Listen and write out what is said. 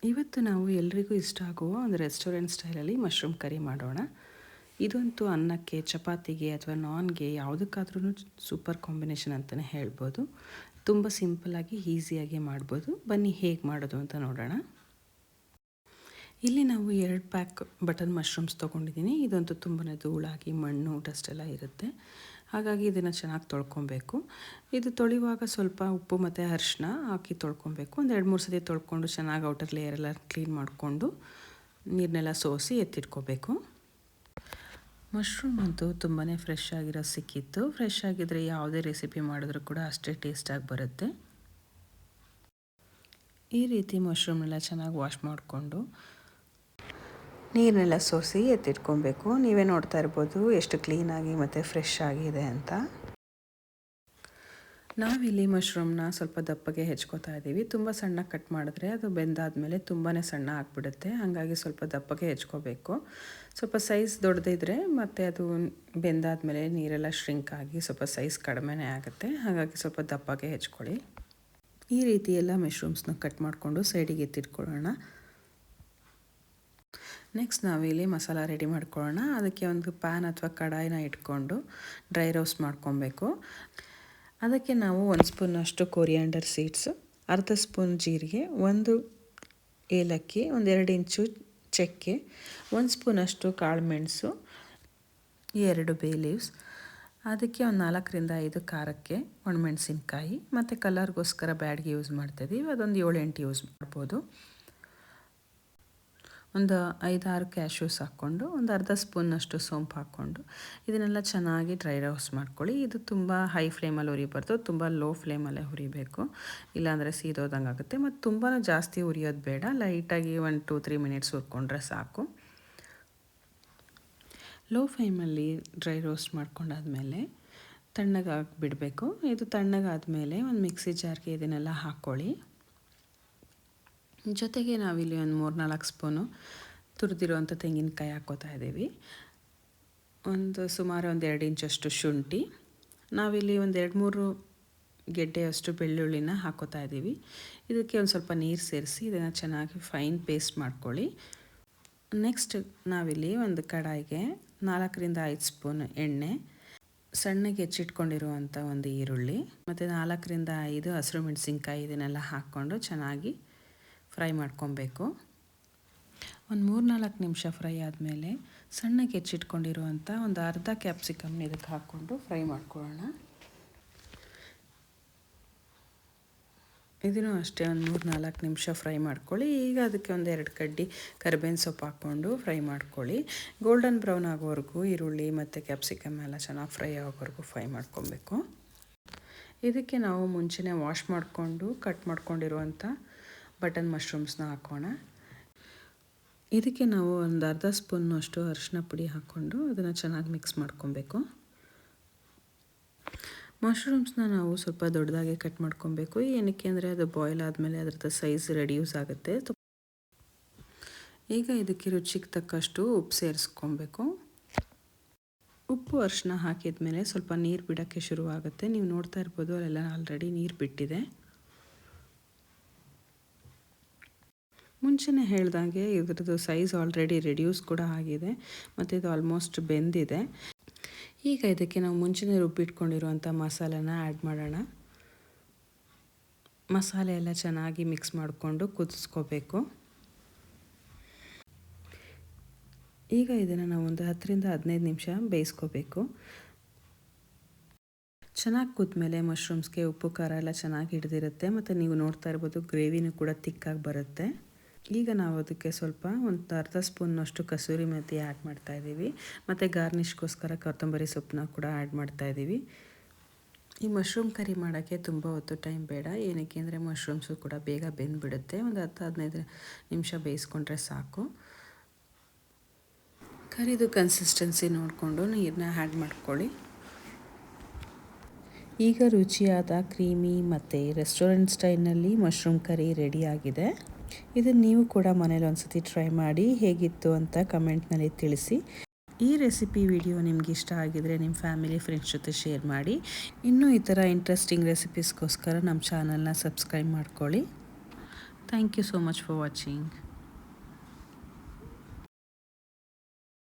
ಇವತ್ತು ನಾವು ಎಲ್ರಿಗೂ ಇಷ್ಟ ಆಗುವ ಒಂದು ರೆಸ್ಟೋರೆಂಟ್ ಸ್ಟೈಲಲ್ಲಿ ಮಶ್ರೂಮ್ ಕರಿ ಮಾಡೋಣ. ಇದಂತೂ ಅನ್ನಕ್ಕೆ, ಚಪಾತಿಗೆ ಅಥವಾ ನಾನ್ಗೆ ಯಾವುದಕ್ಕಾದ್ರೂ ಸೂಪರ್ ಕಾಂಬಿನೇಷನ್ ಅಂತಲೇ ಹೇಳ್ಬೋದು. ತುಂಬ ಸಿಂಪಲ್ಲಾಗಿ ಈಸಿಯಾಗಿ ಮಾಡ್ಬೋದು. ಬನ್ನಿ ಹೇಗೆ ಮಾಡೋದು ಅಂತ ನೋಡೋಣ. ಇಲ್ಲಿ ನಾವು 2 ಪ್ಯಾಕ್ ಬಟನ್ ಮಶ್ರೂಮ್ಸ್ ತೊಗೊಂಡಿದ್ದೀನಿ. ಇದಂತೂ ತುಂಬಾ ಧೂಳಾಗಿ ಮಣ್ಣು ಡಸ್ಟ್ ಎಲ್ಲ ಇರುತ್ತೆ. ಹಾಗಾಗಿ ಇದನ್ನು ಚೆನ್ನಾಗಿ ತೊಳ್ಕೊಬೇಕು. ಇದು ತೊಳೆಯುವಾಗ ಸ್ವಲ್ಪ ಉಪ್ಪು ಮತ್ತು ಅರಿಶಿನ ಹಾಕಿ ತೊಳ್ಕೊಬೇಕು. ಒಂದು 2-3 ಸತಿ ತೊಳ್ಕೊಂಡು ಚೆನ್ನಾಗಿ ಔಟರ್ ಲೇಯರ್ ಎಲ್ಲ ಕ್ಲೀನ್ ಮಾಡಿಕೊಂಡು ನೀರನ್ನೆಲ್ಲ ಸೋಸಿ ಎತ್ತಿಟ್ಕೋಬೇಕು. ಮಶ್ರೂಮ್ ಅಂತೂ ತುಂಬಾ ಫ್ರೆಶ್ ಆಗಿರೋ ಸಿಕ್ಕಿತ್ತು. ಫ್ರೆಶ್ ಆಗಿದ್ದರೆ ಯಾವುದೇ ರೆಸಿಪಿ ಮಾಡಿದ್ರೂ ಕೂಡ ಅಷ್ಟೇ ಟೇಸ್ಟಾಗಿ ಬರುತ್ತೆ. ಈ ರೀತಿ ಮಶ್ರೂಮ್ನೆಲ್ಲ ಚೆನ್ನಾಗಿ ವಾಶ್ ಮಾಡಿಕೊಂಡು ನೀರನ್ನೆಲ್ಲ ಸೋಸಿ ಎತ್ತಿಟ್ಕೊಬೇಕು. ನೀವೇ ನೋಡ್ತಾ ಇರ್ಬೋದು ಎಷ್ಟು ಕ್ಲೀನಾಗಿ ಮತ್ತು ಫ್ರೆಶ್ ಆಗಿದೆ ಅಂತ. ನಾವಿಲ್ಲಿ ಮಶ್ರೂಮ್ನ ಸ್ವಲ್ಪ ದಪ್ಪಗೆ ಹೆಚ್ಕೋತಾ ಇದ್ದೀವಿ. ತುಂಬ ಸಣ್ಣ ಕಟ್ ಮಾಡಿದ್ರೆ ಅದು ಬೆಂದಾದಮೇಲೆ ತುಂಬಾ ಸಣ್ಣ ಆಗಿಬಿಡುತ್ತೆ. ಹಾಗಾಗಿ ಸ್ವಲ್ಪ ದಪ್ಪಗೆ ಹೆಚ್ಕೋಬೇಕು. ಸ್ವಲ್ಪ ಸೈಜ್ ದೊಡ್ಡದಿದ್ದರೆ ಮತ್ತು ಅದು ಬೆಂದಾದಮೇಲೆ ನೀರೆಲ್ಲ ಶ್ರಿಂಕ್ ಆಗಿ ಸ್ವಲ್ಪ ಸೈಜ್ ಕಡಿಮೆನೇ ಆಗುತ್ತೆ. ಹಾಗಾಗಿ ಸ್ವಲ್ಪ ದಪ್ಪಗೆ ಹೆಚ್ಕೊಳ್ಳಿ. ಈ ರೀತಿ ಎಲ್ಲ ಮಶ್ರೂಮ್ಸ್ನ ಕಟ್ ಮಾಡಿಕೊಂಡು ಸೈಡಿಗೆ ಎತ್ತಿಟ್ಕೊಳ್ಳೋಣ. ನೆಕ್ಸ್ಟ್ ನಾವಿಲ್ಲಿ ಮಸಾಲ ರೆಡಿ ಮಾಡ್ಕೊಳ್ಳೋಣ. ಅದಕ್ಕೆ ಒಂದು ಪ್ಯಾನ್ ಅಥವಾ ಕಡಾಯಿನ ಇಟ್ಕೊಂಡು ಡ್ರೈ ರೋಸ್ಟ್ ಮಾಡ್ಕೊಬೇಕು. ಅದಕ್ಕೆ ನಾವು 1 ಸ್ಪೂನಷ್ಟು ಕೊರಿಯಾಂಡರ್ ಸೀಡ್ಸು, ಅರ್ಧ ಸ್ಪೂನ್ ಜೀರಿಗೆ, 1 ಏಲಕ್ಕಿ, 1-2 ಇಂಚು ಚಕ್ಕೆ, 1 ಸ್ಪೂನಷ್ಟು ಕಾಳುಮೆಣಸು, 2 ಬೇ ಲೀವ್ಸ್, ಅದಕ್ಕೆ ಒಂದು 4-5 ಖಾರಕ್ಕೆ ಒಣಮೆಣಸಿನ್ಕಾಯಿ ಮತ್ತು ಕಲರ್ಗೋಸ್ಕರ ಬ್ಯಾಡ್ಗೆ ಯೂಸ್ ಮಾಡ್ತಾಯಿದ್ದೀವಿ. ಅದೊಂದು 7-8 ಯೂಸ್ ಮಾಡ್ಬೋದು. ಒಂದು 5-6 ಕ್ಯಾಶ್ಯೂಸ್ ಹಾಕ್ಕೊಂಡು ಒಂದು ಅರ್ಧ ಸ್ಪೂನ್ನಷ್ಟು ಸೋಂಪು ಹಾಕ್ಕೊಂಡು ಇದನ್ನೆಲ್ಲ ಚೆನ್ನಾಗಿ ಡ್ರೈ ರೋಸ್ಟ್ ಮಾಡ್ಕೊಳ್ಳಿ. ಇದು ತುಂಬ ಹೈ ಫ್ಲೇಮಲ್ಲಿ ಹುರಿಬಾರ್ದು, ತುಂಬ ಲೋ ಫ್ಲೇಮಲ್ಲೇ ಹುರಿಬೇಕು. ಇಲ್ಲಾಂದರೆ ಸೀದೋದಂಗೆ ಆಗುತ್ತೆ. ಮತ್ತು ತುಂಬಾ ಜಾಸ್ತಿ ಹುರಿಯೋದು ಬೇಡ, ಲೈಟಾಗಿ 1-2-3 ಮಿನಿಟ್ಸ್ ಹುರ್ಕೊಂಡ್ರೆ ಸಾಕು. ಲೋ ಫ್ಲೇಮಲ್ಲಿ ಡ್ರೈ ರೋಸ್ಟ್ ಮಾಡ್ಕೊಂಡಾದ್ಮೇಲೆ ತಣ್ಣಗಾಗಿ ಬಿಡಬೇಕು. ಇದು ತಣ್ಣಗಾದಮೇಲೆ ಒಂದು ಮಿಕ್ಸಿ ಜಾರ್ಗೆ ಇದನ್ನೆಲ್ಲ ಹಾಕ್ಕೊಳ್ಳಿ. ಜೊತೆಗೆ ನಾವಿಲ್ಲಿ ಒಂದು 3-4 ಸ್ಪೂನು ತುರಿದಿರುವಂಥ ತೆಂಗಿನಕಾಯಿ ಹಾಕ್ಕೋತಾ ಇದ್ದೀವಿ. ಸುಮಾರು 2 ಇಂಚಷ್ಟು ಶುಂಠಿ, ನಾವಿಲ್ಲಿ 2-3 ಗೆಡ್ಡೆಯಷ್ಟು ಬೆಳ್ಳುಳ್ಳಿನ ಹಾಕ್ಕೋತಾ ಇದ್ದೀವಿ. ಇದಕ್ಕೆ ಒಂದು ಸ್ವಲ್ಪ ನೀರು ಸೇರಿಸಿ ಇದನ್ನು ಚೆನ್ನಾಗಿ ಫೈನ್ ಪೇಸ್ಟ್ ಮಾಡ್ಕೊಳ್ಳಿ. ನೆಕ್ಸ್ಟ್ ನಾವಿಲ್ಲಿ ಒಂದು ಕಡಾಯಿಗೆ 4-5 ಸ್ಪೂನ್ ಎಣ್ಣೆ, ಸಣ್ಣಗೆ ಹೆಚ್ಚಿಟ್ಕೊಂಡಿರುವಂಥ ಒಂದು ಈರುಳ್ಳಿ ಮತ್ತು 4-5 ಹಸಿರು ಮೆಣಸಿನ್ಕಾಯಿ ಇದನ್ನೆಲ್ಲ ಹಾಕ್ಕೊಂಡು ಚೆನ್ನಾಗಿ ಫ್ರೈ ಮಾಡ್ಕೊಬೇಕು. ಒಂದು 3-4 ನಿಮಿಷ ಫ್ರೈ ಆದಮೇಲೆ ಸಣ್ಣಗೆ ಹೆಚ್ಚಿಟ್ಕೊಂಡಿರುವಂಥ ಒಂದು ಅರ್ಧ ಕ್ಯಾಪ್ಸಿಕಮ್ನ ಇದಕ್ಕೆ ಹಾಕ್ಕೊಂಡು ಫ್ರೈ ಮಾಡ್ಕೊಳ್ಳೋಣ. ಇದನ್ನು ಅಷ್ಟೇ ಒಂದು 3-4 ನಿಮಿಷ ಫ್ರೈ ಮಾಡ್ಕೊಳ್ಳಿ. ಈಗ ಅದಕ್ಕೆ 1-2 ಕಡ್ಡಿ ಕರಿಬೇವಿನ ಸೊಪ್ಪು ಹಾಕ್ಕೊಂಡು ಫ್ರೈ ಮಾಡ್ಕೊಳ್ಳಿ. ಗೋಲ್ಡನ್ ಬ್ರೌನ್ ಆಗೋವರೆಗೂ ಈರುಳ್ಳಿ ಮತ್ತು ಕ್ಯಾಪ್ಸಿಕಮ್ ಎಲ್ಲ ಚೆನ್ನಾಗಿ ಫ್ರೈ ಆಗೋವರೆಗೂ ಫ್ರೈ ಮಾಡ್ಕೊಬೇಕು. ಇದಕ್ಕೆ ನಾವು ಮುಂಚೆನೇ ವಾಶ್ ಮಾಡಿಕೊಂಡು ಕಟ್ ಮಾಡ್ಕೊಂಡಿರುವಂಥ ಬಟನ್ ಮಶ್ರೂಮ್ಸ್ನ ಹಾಕೋಣ. ಇದಕ್ಕೆ ನಾವು ಒಂದು ಅರ್ಧ ಸ್ಪೂನ್ನಷ್ಟು ಅರಿಶಿನ ಪುಡಿ ಹಾಕ್ಕೊಂಡು ಅದನ್ನು ಚೆನ್ನಾಗಿ ಮಿಕ್ಸ್ ಮಾಡ್ಕೊಬೇಕು. ಮಶ್ರೂಮ್ಸ್ನ ನಾವು ಸ್ವಲ್ಪ ದೊಡ್ಡದಾಗಿ ಕಟ್ ಮಾಡ್ಕೊಬೇಕು. ಏನಕ್ಕೆ ಅಂದರೆ ಅದು ಬಾಯ್ಲ್ ಆದಮೇಲೆ ಅದರದ್ದು ಸೈಜ್ ರೆಡ್ಯೂಸ್ ಆಗುತ್ತೆ. ಈಗ ಇದಕ್ಕೆ ರುಚಿಗೆ ತಕ್ಕಷ್ಟು ಉಪ್ಪು ಸೇರಿಸ್ಕೊಬೇಕು. ಉಪ್ಪು ಅರಿಶಿನ ಹಾಕಿದ ಮೇಲೆ ಸ್ವಲ್ಪ ನೀರು ಬಿಡೋಕ್ಕೆ ಶುರುವಾಗುತ್ತೆ. ನೀವು ನೋಡ್ತಾ ಇರ್ಬೋದು ಅಲ್ಲೆಲ್ಲ ಆಲ್ರೆಡಿ ನೀರು ಬಿಟ್ಟಿದೆ. ಮುಂಚೆನೇ ಹೇಳ್ದಂಗೆ ಇದ್ರದ್ದು ಸೈಜ್ ಆಲ್ರೆಡಿ ರೆಡ್ಯೂಸ್ ಕೂಡ ಆಗಿದೆ ಮತ್ತು ಇದು ಆಲ್ಮೋಸ್ಟ್ ಬೆಂದಿದೆ. ಈಗ ಇದಕ್ಕೆ ನಾವು ಮುಂಚೆನೇ ರುಬ್ಬಿಟ್ಕೊಂಡಿರುವಂಥ ಮಸಾಲೆನ ಆ್ಯಡ್ ಮಾಡೋಣ. ಮಸಾಲೆ ಎಲ್ಲ ಚೆನ್ನಾಗಿ ಮಿಕ್ಸ್ ಮಾಡಿಕೊಂಡು ಕುದಿಸ್ಕೋಬೇಕು. ಈಗ ಇದನ್ನು ನಾವು ಒಂದು 10-15 ನಿಮಿಷ ಬೇಯಿಸ್ಕೋಬೇಕು. ಚೆನ್ನಾಗಿ ಕುದ್ಮೇಲೆ ಮಶ್ರೂಮ್ಸ್ಗೆ ಉಪ್ಪು ಖಾರ ಎಲ್ಲ ಚೆನ್ನಾಗಿ ಹಿಡಿದಿರುತ್ತೆ ಮತ್ತು ನೀವು ನೋಡ್ತಾ ಇರ್ಬೋದು ಗ್ರೇವಿನೂ ಕೂಡ ತಿಕ್ಕಾಗಿ ಬರುತ್ತೆ. ಈಗ ನಾವು ಅದಕ್ಕೆ ಸ್ವಲ್ಪ ಒಂದು ಅರ್ಧ ಸ್ಪೂನ್ನಷ್ಟು ಕಸೂರಿ ಮೆಥಿ ಆ್ಯಡ್ ಮಾಡ್ತಾಯಿದ್ದೀವಿ ಮತ್ತು ಗಾರ್ನಿಷ್ಗೋಸ್ಕರ ಕೊತ್ತಂಬರಿ ಸೊಪ್ಪನ್ನ ಕೂಡ ಆ್ಯಡ್ ಮಾಡ್ತಾಯಿದ್ದೀವಿ. ಈ ಮಶ್ರೂಮ್ ಕರಿ ಮಾಡೋಕ್ಕೆ ತುಂಬ ಹೊತ್ತು ಟೈಮ್ ಬೇಡ. ಏನಕ್ಕೆ ಅಂದರೆ ಮಶ್ರೂಮ್ಸು ಕೂಡ ಬೇಗ ಬೆಂದುಬಿಡುತ್ತೆ. ಒಂದು 10-15 ನಿಮಿಷ ಬೇಯಿಸ್ಕೊಂಡ್ರೆ ಸಾಕು. ಕರಿದು ಕನ್ಸಿಸ್ಟೆನ್ಸಿ ನೋಡಿಕೊಂಡು ನೀರನ್ನ ಆ್ಯಡ್ ಮಾಡ್ಕೊಳ್ಳಿ. ಈಗ ರುಚಿಯಾದ ಕ್ರೀಮಿ ಮತ್ತು ರೆಸ್ಟೋರೆಂಟ್ ಸ್ಟೈಲ್ನಲ್ಲಿ ಮಶ್ರೂಮ್ ಕರಿ ರೆಡಿಯಾಗಿದೆ. ಇದನ್ನು ನೀವು ಕೂಡ ಮನೇಲಿ ಒಂದ್ಸತಿ ಟ್ರೈ ಮಾಡಿ ಹೇಗಿತ್ತು ಅಂತ ಕಮೆಂಟ್ನಲ್ಲಿ ತಿಳಿಸಿ. ಈ ರೆಸಿಪಿ ವಿಡಿಯೋ ನಿಮ್ಗೆ ಇಷ್ಟ ಆಗಿದರೆ ನಿಮ್ಮ ಫ್ಯಾಮಿಲಿ ಫ್ರೆಂಡ್ಸ್ ಜೊತೆ ಶೇರ್ ಮಾಡಿ. ಇನ್ನೂ ಈ ಥರ ಇಂಟ್ರೆಸ್ಟಿಂಗ್ ರೆಸಿಪೀಸ್ಗೋಸ್ಕರ ನಮ್ಮ ಚಾನಲ್ನ ಸಬ್ಸ್ಕ್ರೈಬ್ ಮಾಡ್ಕೊಳ್ಳಿ. Thank you so much for watching.